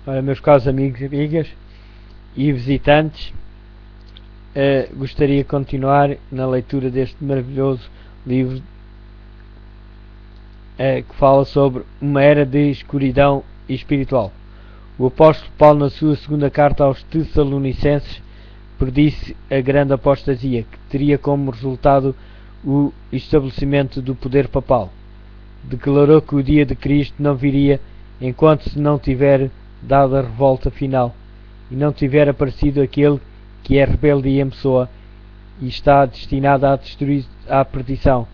Ora, meus caros amigos e amigas e visitantes, gostaria de continuar na leitura deste maravilhoso livro que fala sobre uma era de escuridão espiritual. O apóstolo Paulo, na sua segunda carta aos Tessalonicenses, predisse a grande apostasia que teria como resultado o estabelecimento do poder papal. Declarou que o dia de Cristo não viria enquanto se não tiver dado a revolta final e não tiver aparecido aquele que é rebeldia em pessoa e está destinado à perdição,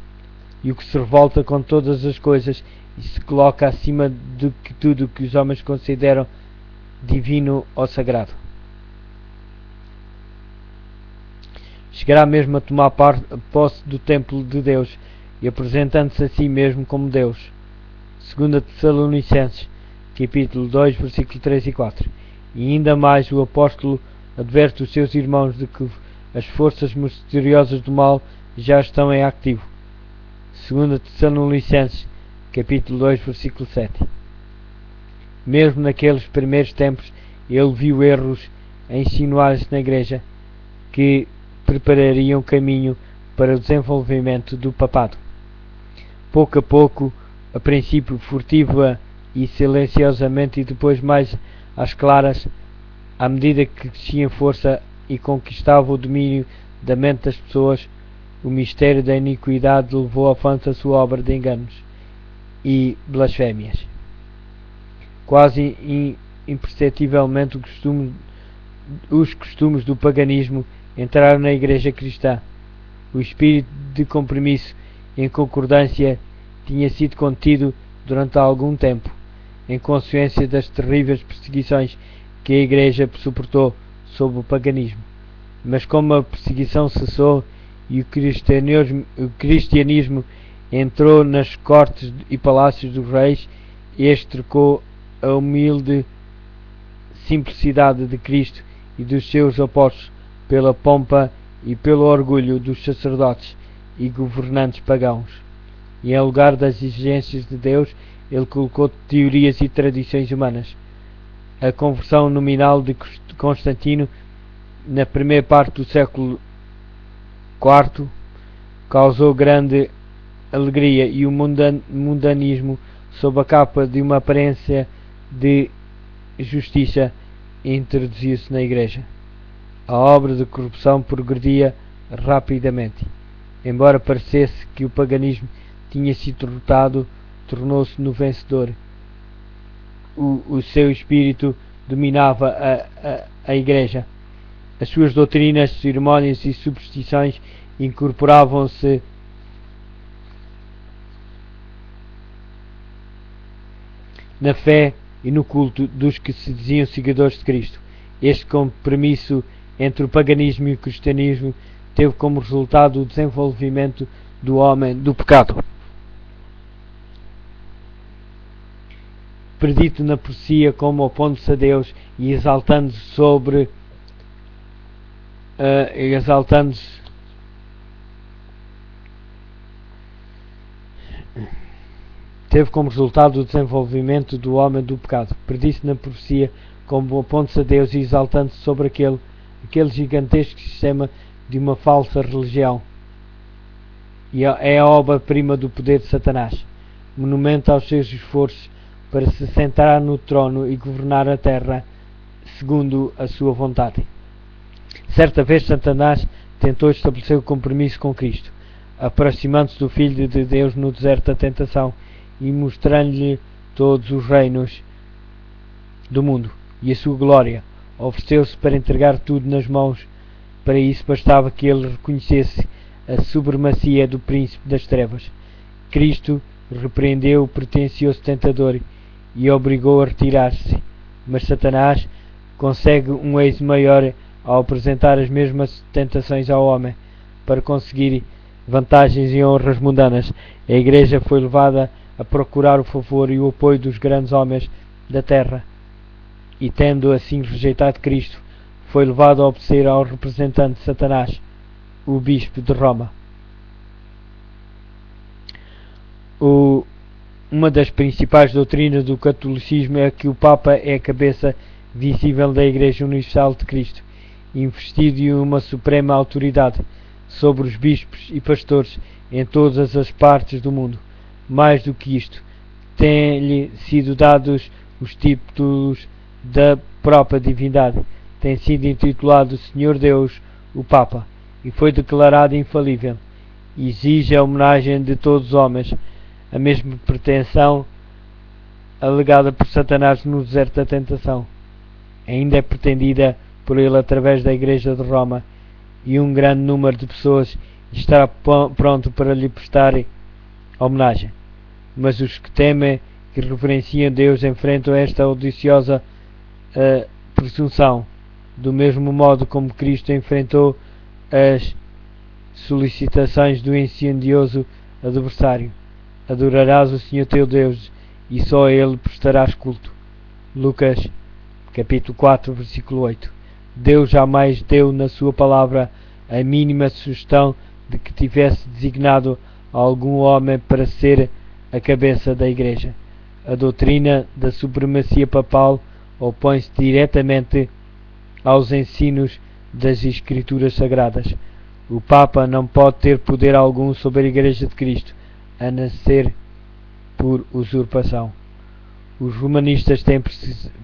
e o que se revolta com todas as coisas e se coloca acima de tudo o que os homens consideram divino ou sagrado. Chegará mesmo a tomar posse do templo de Deus e apresentando-se a si mesmo como Deus. 2 Tessalonicenses, capítulo 2, versículo 3 e 4. E ainda mais o apóstolo adverte os seus irmãos de que as forças misteriosas do mal já estão em ativo. 2 Tessalonicenses, capítulo 2, versículo 7. Mesmo naqueles primeiros tempos, ele viu erros a insinuar-se na igreja que preparariam caminho para o desenvolvimento do papado. Pouco a pouco, a princípio furtiva e silenciosamente, e depois mais às claras, à medida que crescia em força e conquistava o domínio da mente das pessoas, o mistério da iniquidade levou ao avanço a sua obra de enganos e blasfémias. Quase imperceptivelmente os costumes do paganismo entraram na igreja cristã. O espírito de compromisso em concordância tinha sido contido durante algum tempo, em consequência das terríveis perseguições que a igreja suportou sob o paganismo. Mas como a perseguição cessou e o cristianismo entrou nas cortes e palácios dos reis, este trocou a humilde simplicidade de Cristo e dos seus apóstolos pela pompa e pelo orgulho dos sacerdotes e governantes pagãos. E em lugar das exigências de Deus, ele colocou teorias e tradições humanas. A conversão nominal de Constantino na primeira parte do século IV causou grande alegria, e o mundanismo, sob a capa de uma aparência de justiça, introduziu-se na igreja. A obra de corrupção progredia rapidamente. Embora parecesse que o paganismo tinha sido derrotado, tornou-se no vencedor. O seu espírito dominava a igreja. As suas doutrinas, cerimónias e superstições incorporavam-se na fé e no culto dos que se diziam seguidores de Cristo. Este compromisso entre o paganismo e o cristianismo teve como resultado o desenvolvimento do homem do pecado. Predito na profecia como opondo-se a Deus e exaltando-se sobre teve como resultado o desenvolvimento do homem do pecado. Predisse na profecia como opondo-se a Deus e exaltando-se sobre aquele gigantesco sistema de uma falsa religião. E é a obra-prima do poder de Satanás, monumento aos seus esforços para se sentar no trono e governar a terra segundo a sua vontade. Certa vez Satanás tentou estabelecer o compromisso com Cristo, aproximando-se do Filho de Deus no deserto da tentação e mostrando-lhe todos os reinos do mundo e a sua glória. Ofereceu-se para entregar tudo nas mãos. Para isso bastava que ele reconhecesse a supremacia do príncipe das trevas. Cristo repreendeu o pretensioso tentador e obrigou a retirar-se. Mas Satanás consegue um êxito maior ao apresentar as mesmas tentações ao homem para conseguir vantagens e honras mundanas. A Igreja foi levada a procurar o favor e o apoio dos grandes homens da terra, e tendo assim rejeitado Cristo, foi levado a obedecer ao representante de Satanás, o bispo de Roma. Uma das principais doutrinas do catolicismo é que o Papa é a cabeça visível da Igreja Universal de Cristo, investido de uma suprema autoridade sobre os bispos e pastores em todas as partes do mundo. Mais do que isto, têm-lhe sido dados os títulos da própria divindade. Tem sido intitulado Senhor Deus, o Papa, e foi declarado infalível. Exige a homenagem de todos os homens, a mesma pretensão alegada por Satanás no deserto da tentação. Ainda é pretendida por ele através da Igreja de Roma, e um grande número de pessoas estará pronto para lhe prestar homenagem. Mas os que temem e reverenciam Deus enfrentam esta audaciosa presunção, do mesmo modo como Cristo enfrentou as solicitações do insidioso adversário. Adorarás o Senhor teu Deus e só a Ele prestarás culto. Lucas capítulo 4, versículo 8. Deus jamais deu na sua palavra a mínima sugestão de que tivesse designado algum homem para ser a cabeça da Igreja. A doutrina da supremacia papal opõe-se diretamente aos ensinos das Escrituras Sagradas. O Papa não pode ter poder algum sobre a Igreja de Cristo, a não ser por usurpação. Os romanistas têm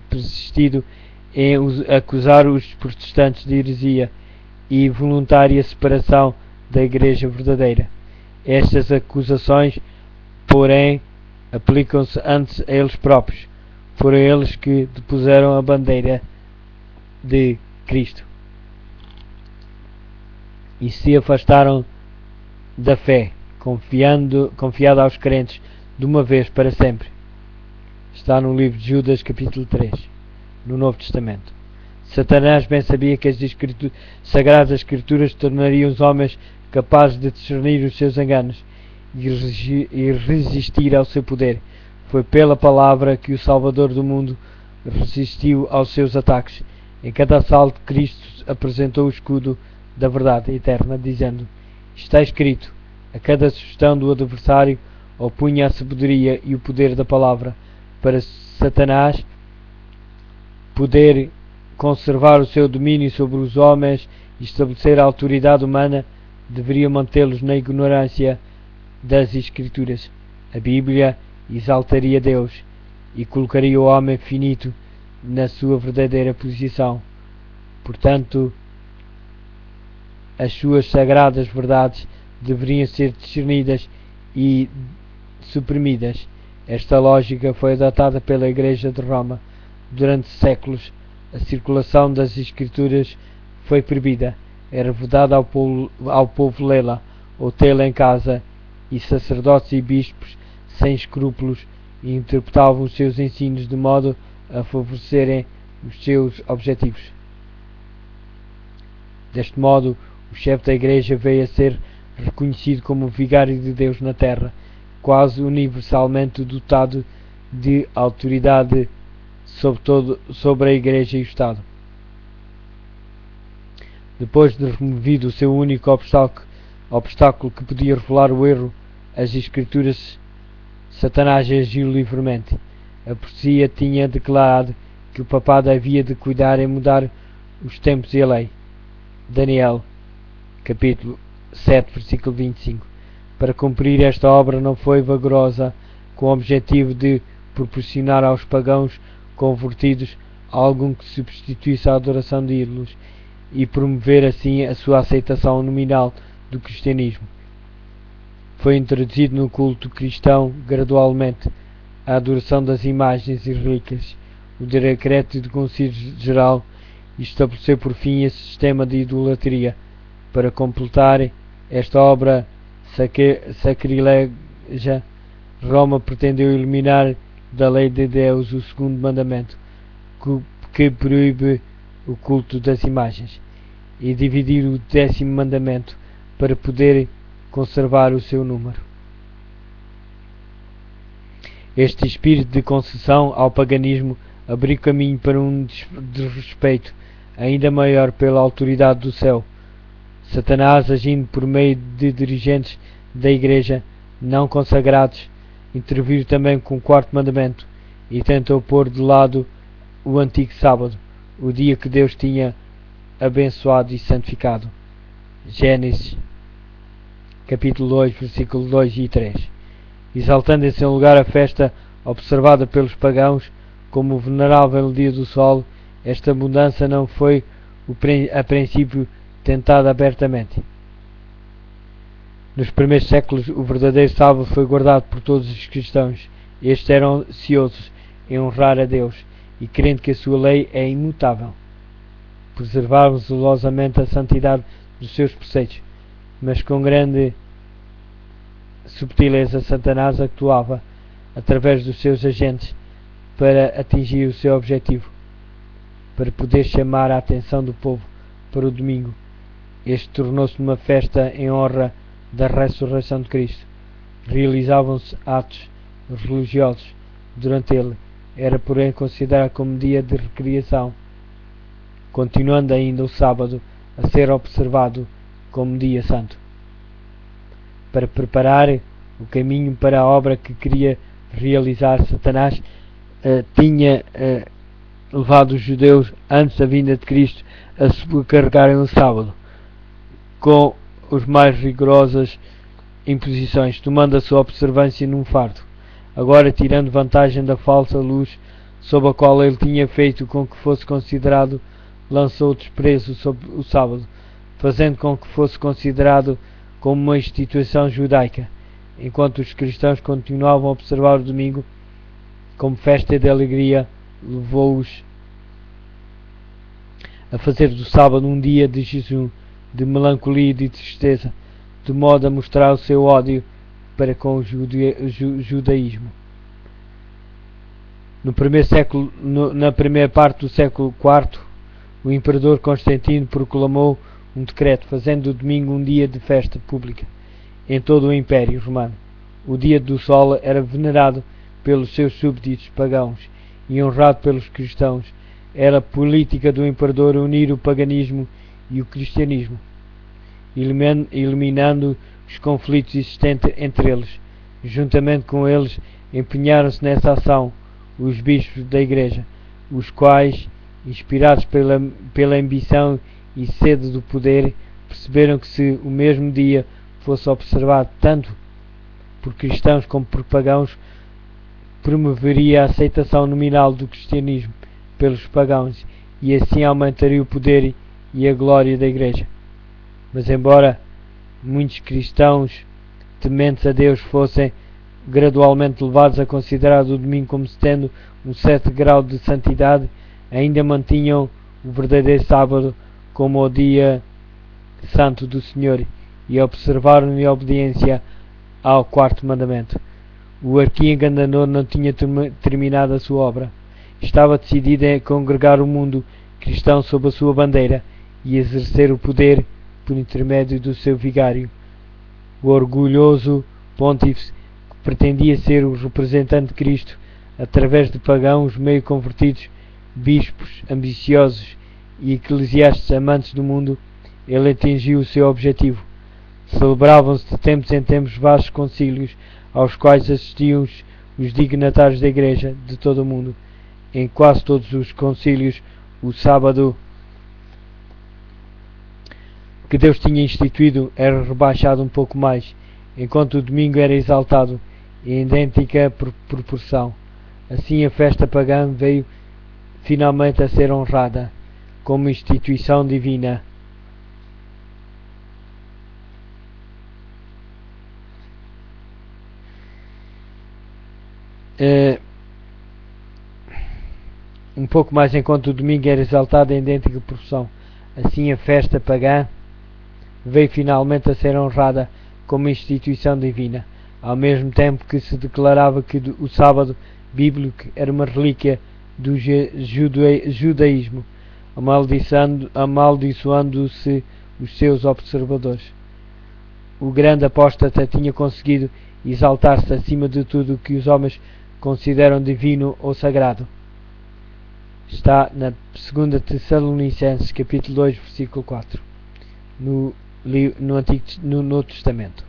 persistido em acusar os protestantes de heresia e voluntária separação da Igreja verdadeira. Estas acusações, porém, aplicam-se antes a eles próprios. Foram eles que depuseram a bandeira de Cristo e se afastaram da fé, confiada aos crentes de uma vez para sempre. Está no livro de Judas, capítulo 3, no Novo Testamento. Satanás bem sabia que as Sagradas Escrituras tornariam os homens capazes de discernir os seus enganos e resistir ao seu poder. Foi pela palavra que o Salvador do mundo resistiu aos seus ataques. Em cada assalto, Cristo apresentou o escudo da verdade eterna, dizendo: está escrito. A cada sugestão do adversário opunha a sabedoria e o poder da palavra. Para Satanás poder conservar o seu domínio sobre os homens e estabelecer a autoridade humana, deveria mantê-los na ignorância das Escrituras. A Bíblia exaltaria Deus e colocaria o homem finito na sua verdadeira posição. Portanto, as suas sagradas verdades deveriam ser discernidas e suprimidas. Esta lógica foi adotada pela Igreja de Roma. Durante séculos, a circulação das Escrituras foi proibida. Era vedada ao povo lê-la ou tê-la em casa, e sacerdotes e bispos, sem escrúpulos, interpretavam os seus ensinos de modo a favorecerem os seus objetivos. Deste modo, o chefe da Igreja veio a ser reconhecido como o vigário de Deus na terra, quase universalmente dotado de autoridade sobre a Igreja e o Estado. Depois de removido o seu único obstáculo que podia revelar o erro, as Escrituras, Satanás agiu livremente. A profecia tinha declarado que o papado havia de cuidar em mudar os tempos e a lei. Daniel, capítulo 7, versículo 25. Para cumprir esta obra não foi vagarosa, com o objetivo de proporcionar aos pagãos convertidos algo que substituísse a adoração de ídolos e promover assim a sua aceitação nominal do cristianismo. Foi introduzido no culto cristão gradualmente a adoração das imagens e relíquias. O decreto do Concílio Geral estabeleceu por fim esse sistema de idolatria. Para completar esta obra sacrilega, Roma pretendeu eliminar da lei de Deus o segundo mandamento, que proíbe o culto das imagens, e dividir o 10º mandamento para poder conservar o seu número. Este espírito de concessão ao paganismo abriu caminho para um desrespeito ainda maior pela autoridade do céu. Satanás, agindo por meio de dirigentes da Igreja não consagrados, intervir também com o quarto mandamento e tentou pôr de lado o antigo sábado, o dia que Deus tinha abençoado e santificado. Gênesis capítulo 2, versículos 2 e 3. Exaltando em seu lugar a festa observada pelos pagãos como o venerável dia do sol, esta mudança não foi a princípio tentada abertamente. Nos primeiros séculos, o verdadeiro sábado foi guardado por todos os cristãos. Estes eram ansiosos em honrar a Deus e crendo que a sua lei é imutável. Preservavam zelosamente a santidade dos seus preceitos, mas com grande subtileza Satanás atuava através dos seus agentes para atingir o seu objetivo, para poder chamar a atenção do povo para o domingo. Este tornou-se uma festa em honra da ressurreição de Cristo. Realizavam-se atos religiosos durante ele. Era, porém, considerado como dia de recreação, continuando ainda o sábado a ser observado como dia santo. Para preparar o caminho para a obra que queria realizar, Satanás tinha levado os judeus, antes da vinda de Cristo, a sobrecarregarem o sábado com as mais rigorosas imposições, tomando a sua observância num fardo. Agora, tirando vantagem da falsa luz sob a qual ele tinha feito com que fosse considerado, lançou o desprezo sobre o sábado, fazendo com que fosse considerado como uma instituição judaica, enquanto os cristãos continuavam a observar o domingo como festa de alegria. Levou-os a fazer do sábado um dia de jejum, de melancolia e de tristeza, de modo a mostrar o seu ódio para com o judaísmo. Na primeira parte do século IV, o imperador Constantino proclamou um decreto fazendo o domingo um dia de festa pública em todo o Império Romano. O dia do sol era venerado pelos seus súbditos pagãos e honrado pelos cristãos. Era política do imperador unir o paganismo e o cristianismo, eliminando os conflitos existentes entre eles. Juntamente com eles, empenharam-se nessa ação os bispos da Igreja, os quais, inspirados pela ambição e sede do poder, perceberam que se o mesmo dia fosse observado tanto por cristãos como por pagãos, promoveria a aceitação nominal do cristianismo pelos pagãos e assim aumentaria o poder e a glória da Igreja. Mas embora muitos cristãos tementes a Deus fossem gradualmente levados a considerar o domingo como tendo um certo grau de santidade, ainda mantinham o verdadeiro sábado como o dia santo do Senhor e observaram em obediência ao quarto mandamento. O arqui-enganador não tinha terminado a sua obra. Estava decidido a congregar o mundo cristão sob a sua bandeira e exercer o poder por intermédio do seu vigário. O orgulhoso pontífice, que pretendia ser o representante de Cristo através de pagãos meio convertidos, bispos ambiciosos e eclesiastes amantes do mundo, ele atingiu o seu objetivo. Celebravam-se de tempos em tempos vastos concílios aos quais assistiam os dignatários da Igreja de todo o mundo. Em quase todos os concílios, o sábado que Deus tinha instituído era rebaixado um pouco mais, enquanto o domingo era exaltado em idêntica proporção. Assim, a festa pagã veio finalmente a ser honrada como instituição divina. Um pouco mais enquanto o domingo era exaltado em idêntica proporção. Assim, a festa pagã veio finalmente a ser honrada como instituição divina, ao mesmo tempo que se declarava que o sábado bíblico era uma relíquia do judaísmo, amaldiçoando-se os seus observadores. O grande apóstata tinha conseguido exaltar-se acima de tudo o que os homens consideram divino ou sagrado. Está na 2 Tessalonicenses, capítulo 2, versículo 4, no Novo Testamento.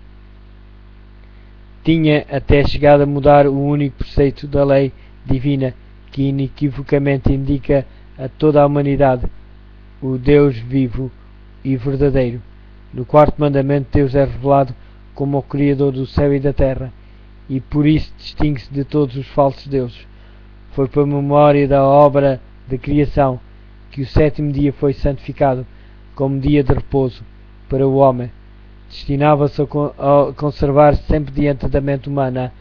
tinha até chegado a mudar o único preceito da lei divina que inequivocamente indica a toda a humanidade o Deus vivo e verdadeiro. No quarto mandamento, Deus é revelado como o Criador do céu e da terra, e por isso distingue-se de todos os falsos deuses. Foi por memória da obra de criação que o sétimo dia foi santificado como dia de repouso para o homem. Destinava-se a conservar sempre diante da mente humana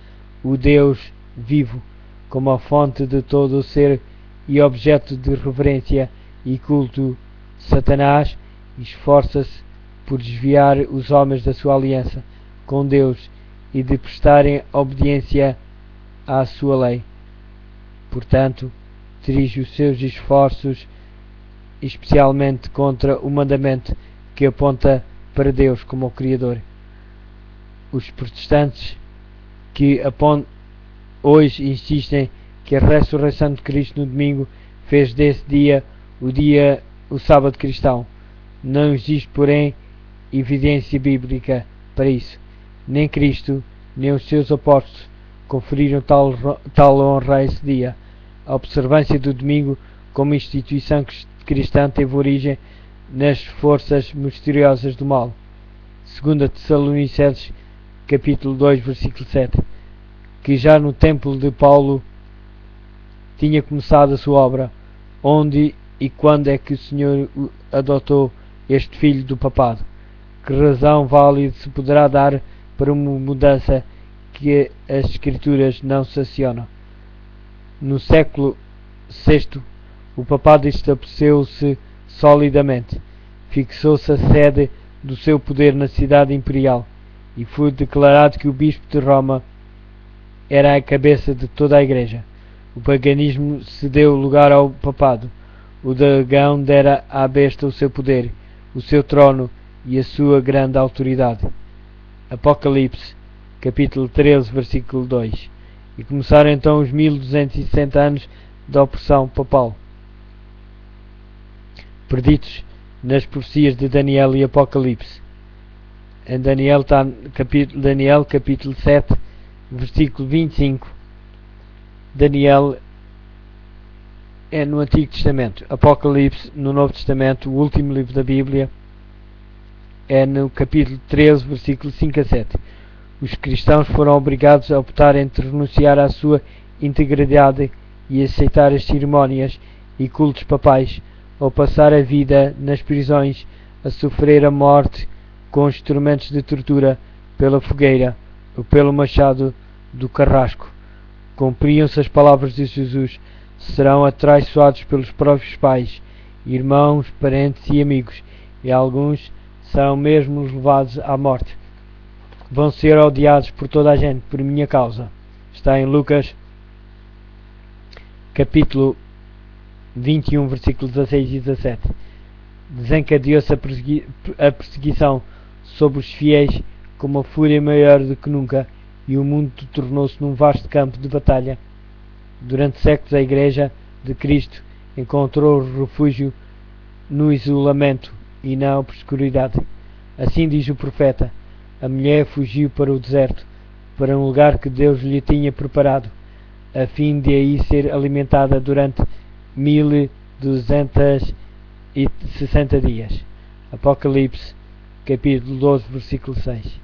o Deus vivo como a fonte de todo o ser e objeto de reverência e culto. Satanás esforça-se por desviar os homens da sua aliança com Deus e de prestarem obediência à sua lei. Portanto, dirige os seus esforços especialmente contra o mandamento que aponta para Deus como o Criador. Os protestantes que hoje insistem que a ressurreição de Cristo no domingo fez desse dia o sábado cristão. Não existe, porém, evidência bíblica para isso. Nem Cristo, nem os seus apóstolos conferiram tal honra a esse dia. A observância do domingo como instituição cristã teve origem nas forças misteriosas do mal. 2 Tessalonicenses capítulo 2, versículo 7, que já no templo de Paulo tinha começado a sua obra. Onde e quando é que o Senhor adotou este filho do papado? Que razão válida se poderá dar para uma mudança que as Escrituras não sancionam? No século VI, o papado estabeleceu-se solidamente, fixou-se a sede do seu poder na cidade imperial e foi declarado que o bispo de Roma era a cabeça de toda a Igreja. O paganismo cedeu lugar ao papado. O dragão dera à besta o seu poder, o seu trono e a sua grande autoridade. Apocalipse, capítulo 13, versículo 2. E começaram então os 1260 anos da opressão papal, perdidos nas profecias de Daniel e Apocalipse. Em Daniel capítulo 7, versículo 25. Daniel é no Antigo Testamento. Apocalipse no Novo Testamento, o último livro da Bíblia, é no capítulo 13, versículo 5 a 7. Os cristãos foram obrigados a optar entre renunciar à sua integridade e aceitar as cerimónias e cultos papais, ou passar a vida nas prisões a sofrer a morte com instrumentos de tortura pela fogueira ou pelo machado do carrasco. Cumpriam-se as palavras de Jesus: serão atraiçoados pelos próprios pais, irmãos, parentes e amigos, e alguns serão mesmo levados à morte. Vão ser odiados por toda a gente por minha causa. Está em Lucas capítulo 21, versículos 16 e 17. Desencadeou-se a perseguição sobre os fiéis com uma fúria maior do que nunca, e o mundo tornou-se num vasto campo de batalha. Durante séculos a Igreja de Cristo encontrou refúgio no isolamento e na obscuridade. Assim diz o profeta: a mulher fugiu para o deserto, para um lugar que Deus lhe tinha preparado, a fim de aí ser alimentada durante 1260 dias. Apocalipse capítulo 12, versículo 6.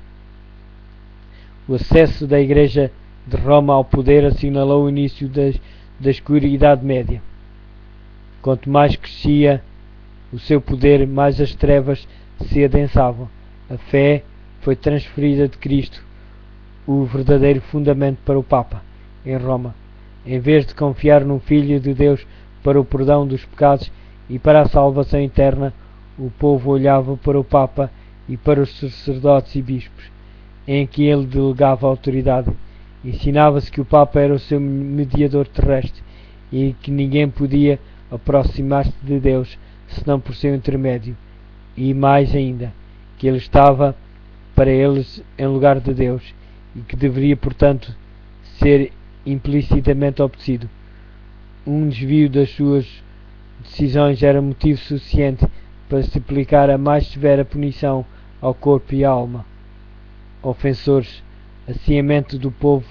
O acesso da Igreja de Roma ao poder assinalou o início da escura Idade Média. Quanto mais crescia o seu poder, mais as trevas se adensavam. A fé foi transferida de Cristo, o verdadeiro fundamento, para o Papa, em Roma. Em vez de confiar no Filho de Deus para o perdão dos pecados e para a salvação eterna, o povo olhava para o Papa e para os sacerdotes e bispos, em que ele delegava autoridade. Ensinava-se que o Papa era o seu mediador terrestre e que ninguém podia aproximar-se de Deus senão por seu intermédio, e mais ainda, que ele estava para eles em lugar de Deus e que deveria, portanto, ser implicitamente obedecido. Um desvio das suas decisões era motivo suficiente para se aplicar a mais severa punição ao corpo e à alma. Ofensores Assim a mente do povo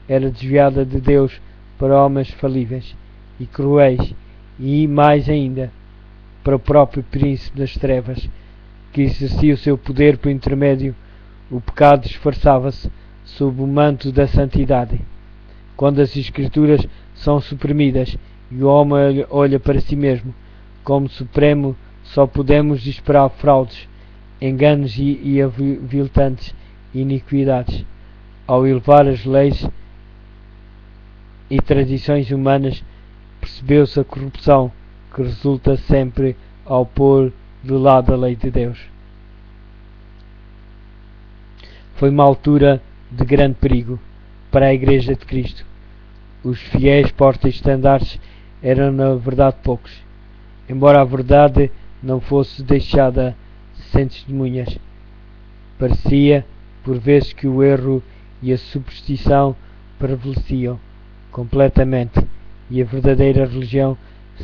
era desviada de Deus para homens falíveis e cruéis, e mais ainda para o próprio príncipe das trevas, que exercia o seu poder por intermédio. O pecado disfarçava-se sob o manto da santidade. Quando as Escrituras são suprimidas e o homem olha para si mesmo como supremo, só podemos esperar fraudes, enganos e aviltantes iniquidades. Ao elevar as leis e tradições humanas, percebeu-se a corrupção que resulta sempre ao pôr de lado a lei de Deus. Foi uma altura de grande perigo para a Igreja de Cristo. Os fiéis porta-estandartes eram na verdade poucos, embora a verdade não fosse deixada sem testemunhas. Parecia por vezes que o erro e a superstição prevaleciam completamente e a verdadeira religião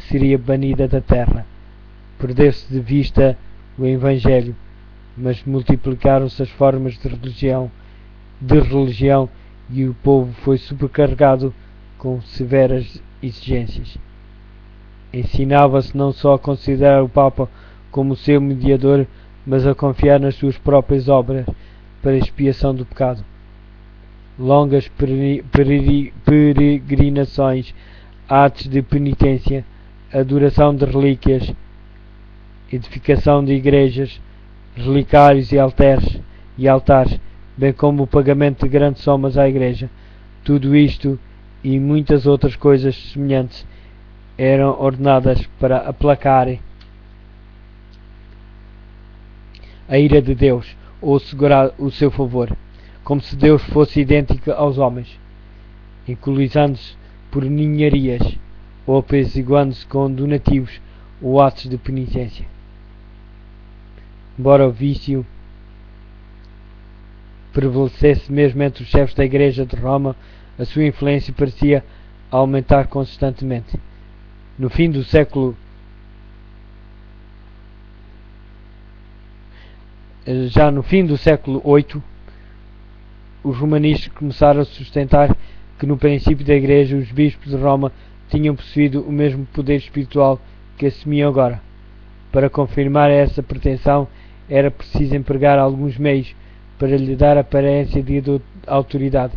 seria banida da terra. Perdeu-se de vista o Evangelho, mas multiplicaram-se as formas de religião e o povo foi sobrecarregado com severas exigências. Ensinava-se não só a considerar o Papa como seu mediador, mas a confiar nas suas próprias obras para a expiação do pecado. Longas peregrinações, atos de penitência, adoração de relíquias, edificação de igrejas, relicários e altares, bem como o pagamento de grandes somas à Igreja. Tudo isto e muitas outras coisas semelhantes eram ordenadas para aplacar a ira de Deus ou segurar o seu favor, como se Deus fosse idêntico aos homens, encolizando-se por ninharias ou apesiguando-se com donativos ou atos de penitência. Embora o vício prevalecesse mesmo entre os chefes da Igreja de Roma, a sua influência parecia aumentar constantemente. No fim do século VIII, os romanistas começaram a sustentar que no princípio da Igreja os bispos de Roma tinham possuído o mesmo poder espiritual que assumiam agora. Para confirmar essa pretensão era preciso empregar alguns meios para lhe dar aparência de autoridade,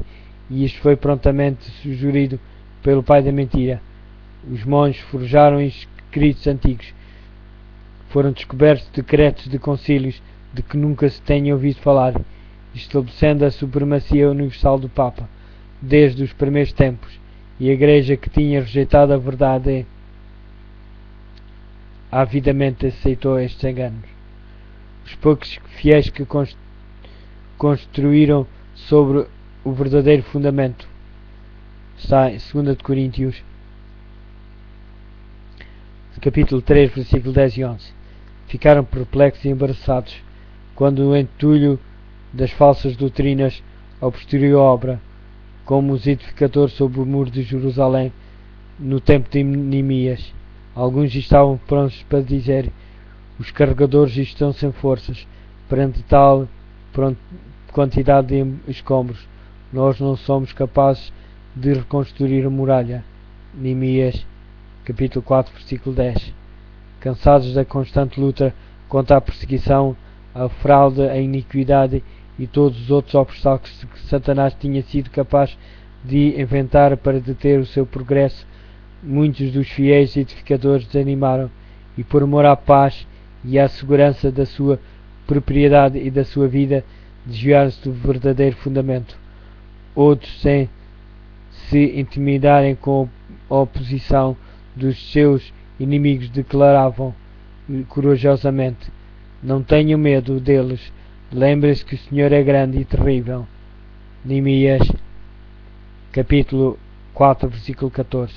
e isto foi prontamente sugerido pelo pai da mentira. Os monges forjaram escritos antigos. Foram descobertos decretos de concílios de que nunca se tenha ouvido falar, estabelecendo a supremacia universal do Papa desde os primeiros tempos, e a Igreja, que tinha rejeitado a verdade, avidamente aceitou estes enganos. Os poucos fiéis que construíram sobre o verdadeiro fundamento, está em 2 Coríntios capítulo 3, versículo 10 e 11, ficaram perplexos e embaraçados quando o entulho das falsas doutrinas obstruiu a obra, como os edificadores sobre o muro de Jerusalém no tempo de Neemias. Alguns estavam prontos para dizer: os carregadores estão sem forças perante tal quantidade de escombros. Nós não somos capazes de reconstruir a muralha. Neemias capítulo 4, versículo 10. Cansados da constante luta contra a perseguição, a fraude, a iniquidade e todos os outros obstáculos que Satanás tinha sido capaz de inventar para deter o seu progresso, muitos dos fiéis edificadores desanimaram e, por amor à paz e à segurança da sua propriedade e da sua vida, desviaram-se do verdadeiro fundamento. Outros, sem se intimidarem com a oposição dos seus inimigos, declaravam corajosamente: não tenham medo deles, lembrem-se que o Senhor é grande e terrível. Neemias capítulo 4, versículo 14.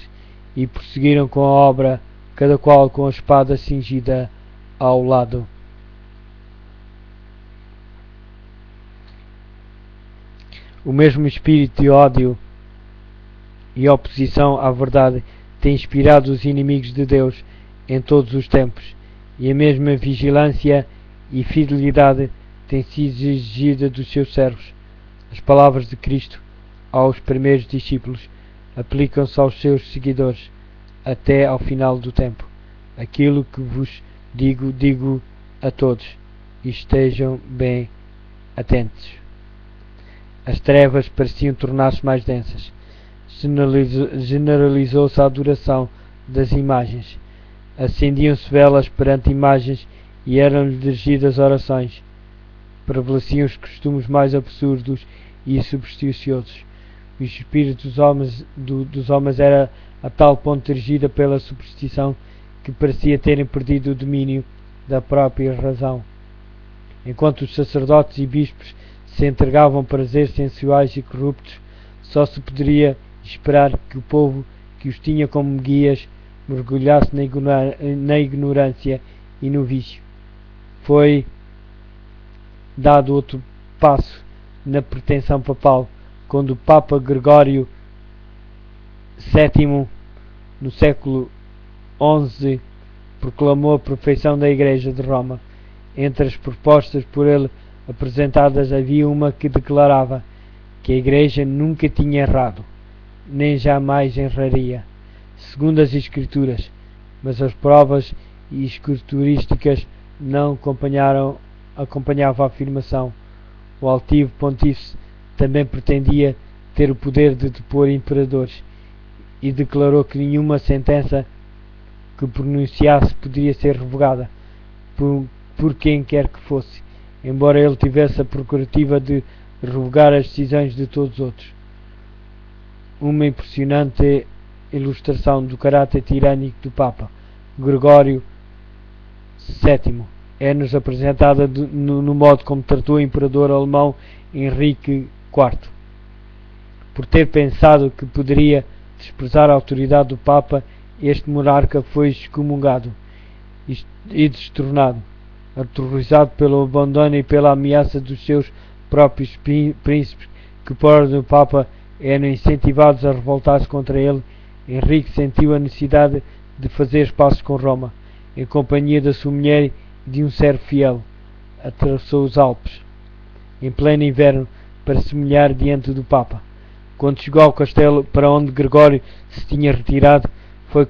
E prosseguiram com a obra, cada qual com a espada cingida ao lado. O mesmo espírito de ódio e oposição à verdade tem inspirado os inimigos de Deus em todos os tempos, e a mesma vigilância e fidelidade tem sido exigida dos seus servos. As palavras de Cristo aos primeiros discípulos aplicam-se aos seus seguidores até ao final do tempo. Aquilo que vos digo, digo a todos, e estejam bem atentos. As trevas pareciam tornar-se mais densas. Generalizou-se a adoração das imagens. Acendiam-se velas perante imagens e eram-lhe dirigidas orações. Prevaleciam os costumes mais absurdos e supersticiosos. O espírito dos homens era a tal ponto dirigida pela superstição que parecia terem perdido o domínio da própria razão. Enquanto os sacerdotes e bispos se entregavam a prazeres sensuais e corruptos, só se poderia esperar que o povo que os tinha como guias mergulhasse na ignorância e no vício. Foi dado outro passo na pretensão papal, quando o Papa Gregório VII, no século XI, proclamou a perfeição da Igreja de Roma. Entre as propostas por ele apresentadas havia uma que declarava que a Igreja nunca tinha errado, nem jamais erraria, segundo as Escrituras, mas as provas escriturísticas não acompanhavam a afirmação. O altivo pontífice também pretendia ter o poder de depor imperadores e declarou que nenhuma sentença que pronunciasse poderia ser revogada por quem quer que fosse, embora ele tivesse a prerrogativa de revogar as decisões de todos os outros. Uma impressionante ilustração do caráter tirânico do Papa Gregório VII é-nos apresentada no modo como tratou o imperador alemão Henrique IV. Por ter pensado que poderia desprezar a autoridade do Papa, este monarca foi excomungado e destronado, aterrorizado pelo abandono e pela ameaça dos seus próprios príncipes, que por ordem do Papa eram incentivados a revoltar-se contra ele. Henrique sentiu a necessidade de fazer espaços com Roma, em companhia da sua mulher e de um servo fiel. Atravessou os Alpes em pleno inverno para se molhar diante do Papa. Quando chegou ao castelo para onde Gregório se tinha retirado, foi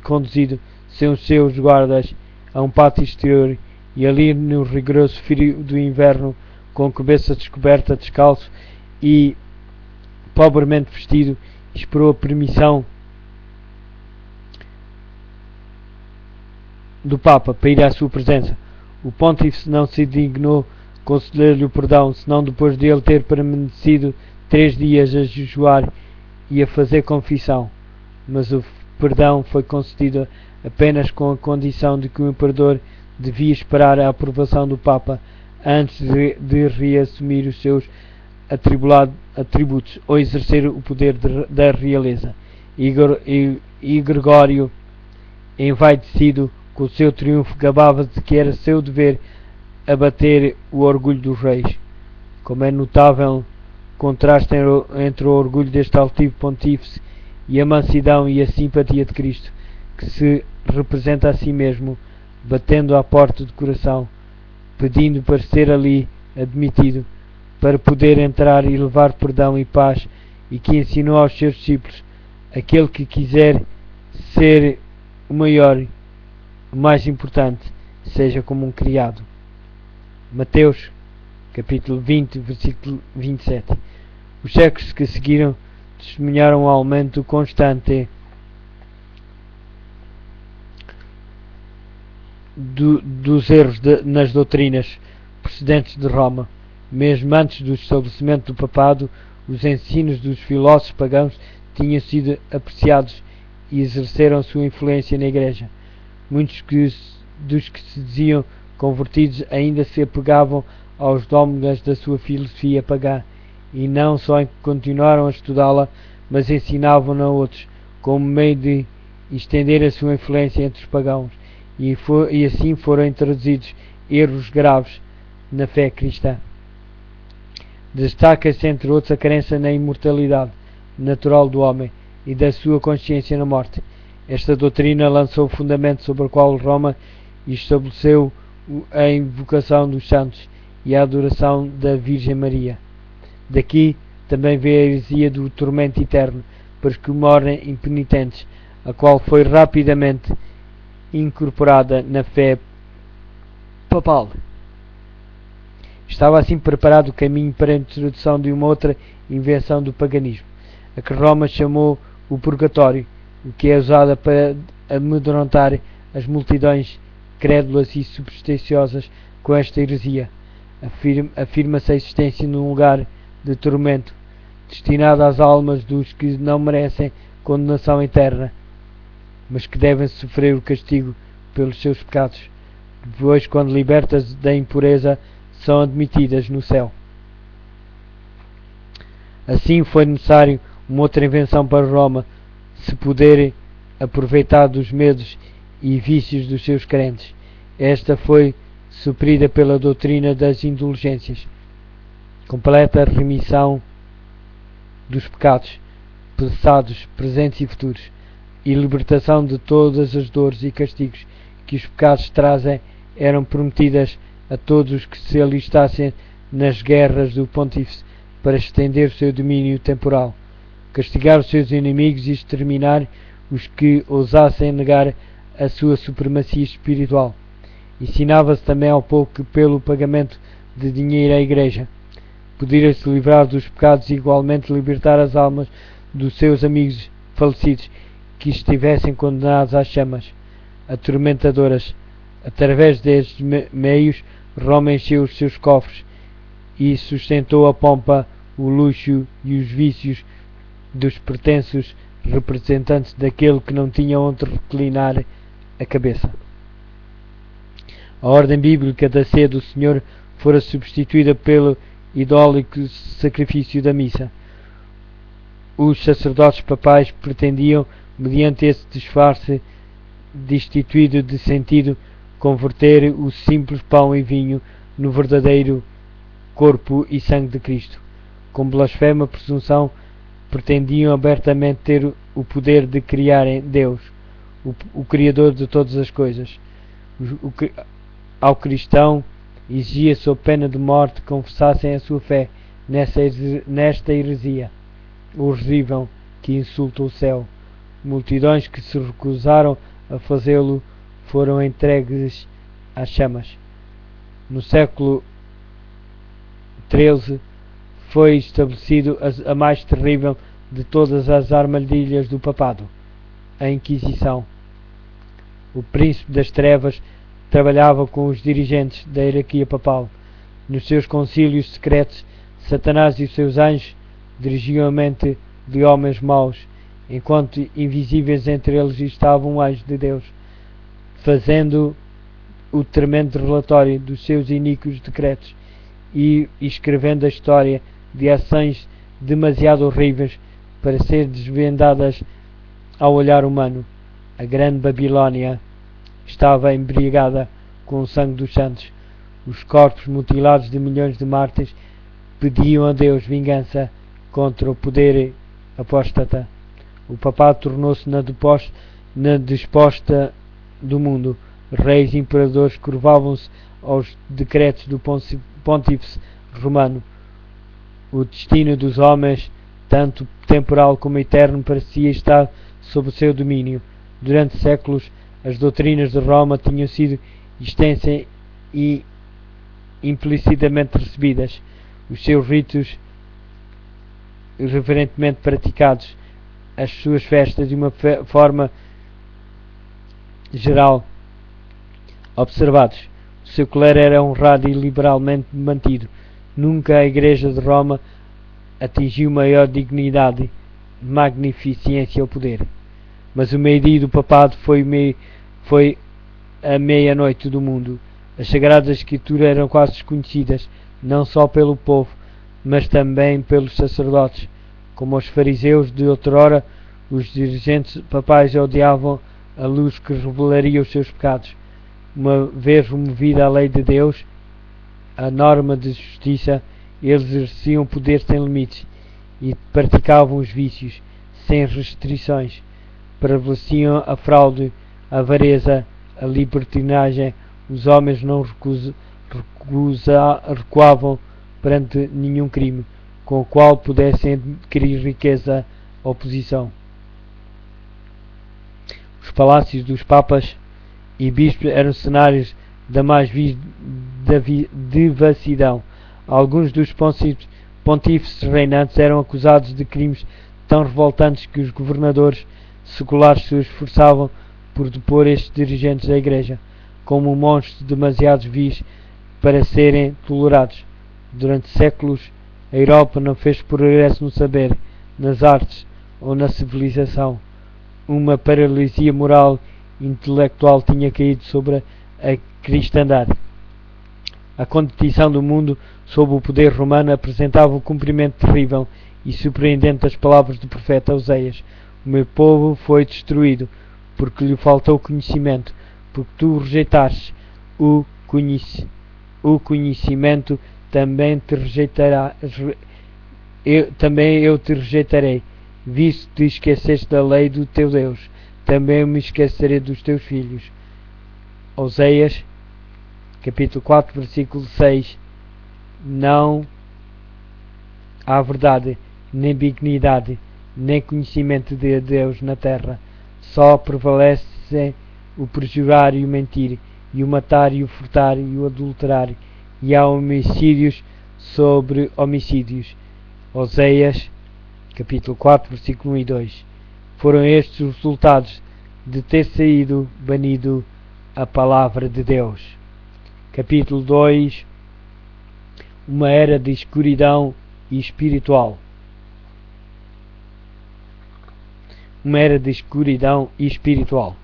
conduzido sem os seus guardas a um pátio exterior, e ali, no rigoroso frio do inverno, com a cabeça descoberta, descalço e pobremente vestido, esperou a permissão do Papa para ir à sua presença. O pontífice não se dignou conceder-lhe o perdão, senão depois de ele ter permanecido 3 dias a jejuar e a fazer confissão. Mas o perdão foi concedido apenas com a condição de que o imperador devia esperar a aprovação do Papa antes de reassumir os seus atributos ou exercer o poder da realeza. E Gregório, envaidecido com o seu triunfo, gabava-se de que era seu dever abater o orgulho dos reis. Como é notável contraste entre o orgulho deste altivo pontífice e a mansidão e a simpatia de Cristo, que se representa a si mesmo, batendo à porta do coração, pedindo para ser ali admitido, para poder entrar e levar perdão e paz, e que ensinou aos seus discípulos: aquele que quiser ser o maior, o mais importante, seja como um criado. Mateus, capítulo 20, versículo 27. Os séculos que seguiram testemunharam um aumento constante dos erros nas doutrinas procedentes de Roma. Mesmo antes do estabelecimento do papado, os ensinos dos filósofos pagãos tinham sido apreciados e exerceram sua influência na Igreja. Muitos dos que se diziam convertidos ainda se apegavam aos dogmas da sua filosofia pagã, e não só continuaram a estudá-la, mas ensinavam-na a outros, como meio de estender a sua influência entre os pagãos, e assim foram introduzidos erros graves na fé cristã. Destaca-se, entre outros, a crença na imortalidade natural do homem e da sua consciência na morte. Esta doutrina lançou o fundamento sobre o qual Roma estabeleceu a invocação dos santos e a adoração da Virgem Maria. Daqui também vê a heresia do tormento eterno para os que morem impenitentes, a qual foi rapidamente incorporada na fé papal. Estava assim preparado o caminho para a introdução de uma outra invenção do paganismo, a que Roma chamou o purgatório, o que é usada para amedrontar as multidões crédulas e supersticiosas com esta heresia. Afirma-se a existência de um lugar de tormento, destinado às almas dos que não merecem condenação eterna, mas que devem sofrer o castigo pelos seus pecados. Depois, quando libertas da impureza, são admitidas no céu. Assim foi necessário uma outra invenção para Roma, se poder aproveitar dos medos e vícios dos seus crentes. Esta foi suprida pela doutrina das indulgências, completa remissão dos pecados passados, presentes e futuros, e libertação de todas as dores e castigos que os pecados trazem, eram prometidas a todos os que se alistassem nas guerras do Pontífice para estender o seu domínio temporal, castigar os seus inimigos e exterminar os que ousassem negar a sua supremacia espiritual. Ensinava-se também ao povo que, pelo pagamento de dinheiro à Igreja, podia-se livrar dos pecados e igualmente libertar as almas dos seus amigos falecidos que estivessem condenados às chamas atormentadoras. Através destes meios, Roma encheu os seus cofres e sustentou a pompa, o luxo e os vícios dos pretensos representantes daquele que não tinha onde reclinar a cabeça. A ordem bíblica da ceia do Senhor fora substituída pelo idólico sacrifício da missa. Os sacerdotes papais pretendiam, mediante esse disfarce destituído de sentido, converter o simples pão e vinho no verdadeiro corpo e sangue de Cristo. Com blasfema presunção, pretendiam abertamente ter o poder de criar em Deus, o Criador de todas as coisas. Ao cristão exigia sob pena de morte que confessassem a sua fé nesta heresia horrível que insulta o céu. Multidões que se recusaram a fazê-lo foram entregues às chamas. No século XIII foi estabelecido a mais terrível de todas as armadilhas do papado, a Inquisição. O príncipe das trevas trabalhava com os dirigentes da hierarquia papal. Nos seus concílios secretos, Satanás e os seus anjos dirigiam a mente de homens maus, enquanto invisíveis entre eles estava um anjo de Deus, fazendo o tremendo relatório dos seus iníquos decretos e escrevendo a história de ações demasiado horríveis para ser desvendadas ao olhar humano. A grande Babilónia estava embriagada com o sangue dos santos. Os corpos mutilados de milhões de mártires pediam a Deus vingança contra o poder apóstata. O papado tornou-se na desposta do mundo. Reis e imperadores curvavam-se aos decretos do pontífice romano. O destino dos homens, tanto temporal como eterno, parecia estar sob o seu domínio. Durante séculos, as doutrinas de Roma tinham sido extensas e implicitamente recebidas. Os seus ritos reverentemente praticados, as suas festas de uma forma geral observados. O seu clero era honrado e liberalmente mantido. Nunca a Igreja de Roma atingiu maior dignidade, magnificência ou poder. Mas o meio-dia do papado foi a meia-noite do mundo. As Sagradas Escrituras eram quase desconhecidas, não só pelo povo, mas também pelos sacerdotes. Como os fariseus de outrora, os dirigentes papais odiavam a luz que revelaria os seus pecados. Uma vez removida a lei de Deus, a norma de justiça, eles exerciam poder sem limites e praticavam os vícios sem restrições. Prevaleciam a fraude, a avareza, a libertinagem. Os homens não recuavam perante nenhum crime. com o qual pudessem adquirir riqueza ou posição. Os palácios dos papas e bispos eram cenários da mais devassidão. Alguns dos pontífices reinantes eram acusados de crimes tão revoltantes que os governadores seculares se esforçavam por depor estes dirigentes da Igreja, como monstros demasiado vis para serem tolerados. Durante séculos, a Europa não fez progresso no saber, nas artes ou na civilização. Uma paralisia moral e intelectual tinha caído sobre a cristandade. A condição do mundo sob o poder romano apresentava o cumprimento terrível e surpreendente das palavras do profeta Oseias: o meu povo foi destruído porque lhe faltou conhecimento, porque tu rejeitaste o conhecimento, também eu te rejeitarei, visto que te esqueceste da lei do teu Deus, também eu me esquecerei dos teus filhos. Oseias, capítulo 4, versículo 6. Não há verdade, nem benignidade, nem conhecimento de Deus na terra. Só prevalecem o perjurar e o mentir, e o matar e o furtar e o adulterar, e há homicídios sobre homicídios. Oseias, capítulo 4, versículo 1 e 2. Foram estes os resultados de ter saído banido a palavra de Deus. Capítulo 2. Uma era de escuridão e espiritual. Uma era de escuridão e espiritual.